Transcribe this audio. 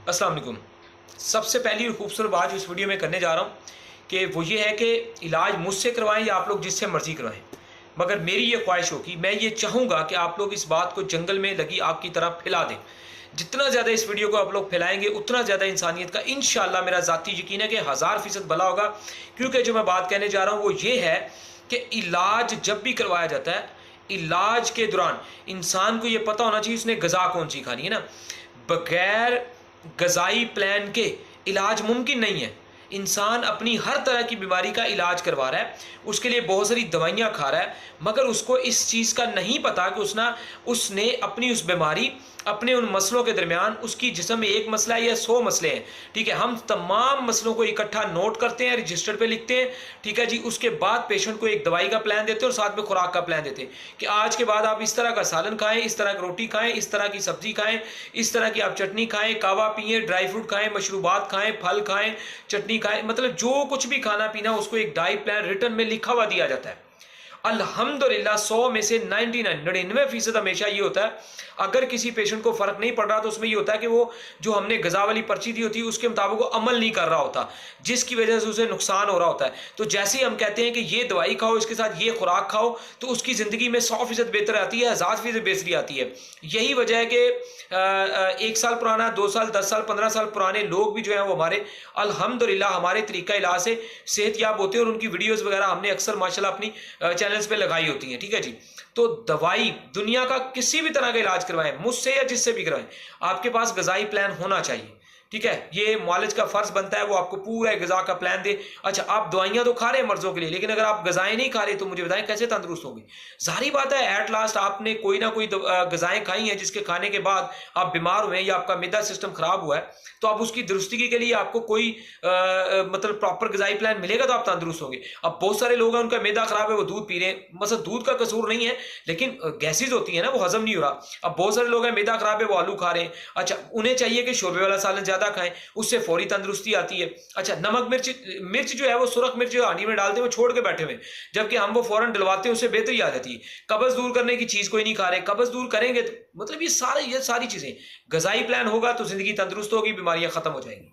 अस्सलाम वालेकुम। सबसे पहली और खूबसूरत बात जो इस वीडियो में करने जा रहा हूँ कि वो ये है कि इलाज मुझसे करवाएं या आप लोग जिससे मर्जी करवाएं, मगर मेरी ये ख्वाहिश होगी, मैं ये चाहूँगा कि आप लोग इस बात को जंगल में लगी आग की तरह फैला दें। जितना ज़्यादा इस वीडियो को आप लोग फैलाएंगे उतना ज़्यादा इंसानियत का इंशाअल्लाह मेरा ज़ाती यकीन है कि 1000% भला होगा। क्योंकि जो मैं बात कहने जा रहा हूँ वो ये है कि इलाज जब भी करवाया जाता है, इलाज के दौरान इंसान को ये पता होना चाहिए उसने गज़ा कौन सी खानी है ना। बगैर गज़ाई प्लान के इलाज मुमकिन नहीं है। इंसान अपनी हर तरह की बीमारी का इलाज करवा रहा है, उसके लिए बहुत सारी दवाइयाँ खा रहा है, मगर उसको इस चीज़ का नहीं पता कि उसने अपनी उस बीमारी, अपने उन मसलों के दरमियान उसकी जिस्म में एक मसला है या 100 मसले हैं। ठीक है, हम तमाम मसलों को इकट्ठा नोट करते हैं, रजिस्टर पे लिखते हैं। ठीक है जी, उसके बाद पेशेंट को एक दवाई का प्लान देते हैं और साथ में खुराक का प्लान देते हैं कि आज के बाद आप इस तरह का सालन खाएं, इस तरह की रोटी खाएं, इस तरह की सब्जी खाएं, इस तरह की आप चटनी खाएं, कावा पिए, ड्राई फ्रूट खाएं, मशरूबात खाएं, फल खाएं, चटनी खाएं, मतलब जो कुछ भी खाना पीना उसको एक डाइट प्लान रिटर्न में लिखा हुआ दिया जाता है। अल्हम्दुलिल्लाह 100 में से 99% हमेशा ये होता है, अगर किसी पेशेंट को फर्क नहीं पड़ रहा तो उसमें ये होता है कि वो जो हमने गजा वाली पर्ची दी होती है उसके मुताबिक वो अमल नहीं कर रहा होता, जिसकी वजह से उसे नुकसान हो रहा होता है। तो जैसे ही हम कहते हैं कि ये दवाई खाओ, इसके साथ ये खुराक खाओ, तो उसकी ज़िंदगी में 100% बेहतर आती है, 1000% बेहतरी आती है। यही वजह है कि 1 साल पुराना, 2 साल, 10 साल, 15 साल पुराने लोग भी जो हैं वो हमारे अल्हम्दुलिल्लाह हमारे तरीका इलाज से सेहतयाब होते हैं और उनकी वीडियोस वगैरह हमने अक्सर माशाल्लाह अपनी चैनल्स पे लगाई होती हैं। ठीक है जी, तो दवाई दुनिया का किसी भी तरह का इलाज करवाएं, मुझसे या जिससे भी करवाएं, आपके पास गजाई प्लान होना चाहिए। ठीक है, ये मुआलिज का फर्ज बनता है वो आपको पूरा गजा का प्लान दे। अच्छा, आप दवाइयां तो खा रहे हैं मर्जों के लिए, लेकिन अगर आप गजाएं नहीं खा रहे तो मुझे बताएं कैसे तंदुरुस्त होंगे। जाहिर बात है एट लास्ट आपने कोई ना कोई गजाएं खाई हैं जिसके खाने के बाद आप बीमार हुए या आपका मैदा सिस्टम खराब हुआ है, तो आप उसकी दुरुस्ती के लिए आपको कोई मतलब प्रॉपर गजाई प्लान मिलेगा तो आप तंदुरुस्त होंगे। अब बहुत सारे लोग हैं उनका मैदा खराब है, वो दूध पी रहे हैं, मतलब दूध का कसूर नहीं है, लेकिन गैसेज होती है ना, वो हजम नहीं हो रहा। अब बहुत सारे लोग हैं मैदा खराब है वो आलू खा रहे हैं। अच्छा, उन्हें चाहिए कि शोरबे वाला सालन ज्यादा खाएं, उससे फौरी तंदुरुस्ती आती है। अच्छा, नमक मिर्च जो है वो सुरख मिर्च जो हांडी में डालते हैं वो छोड़ के बैठे हुए, जबकि हम वो फौरन डलवाते हैं उससे बेहतरी आ जाती है। कब्ज दूर करने की चीज कोई नहीं खा रहे, कब्ज दूर करेंगे तो मतलब ये सारी चीजें, गजाई प्लान होगा तो जिंदगी तंदुरुस्त होगी, बीमारियां खत्म हो जाएंगी।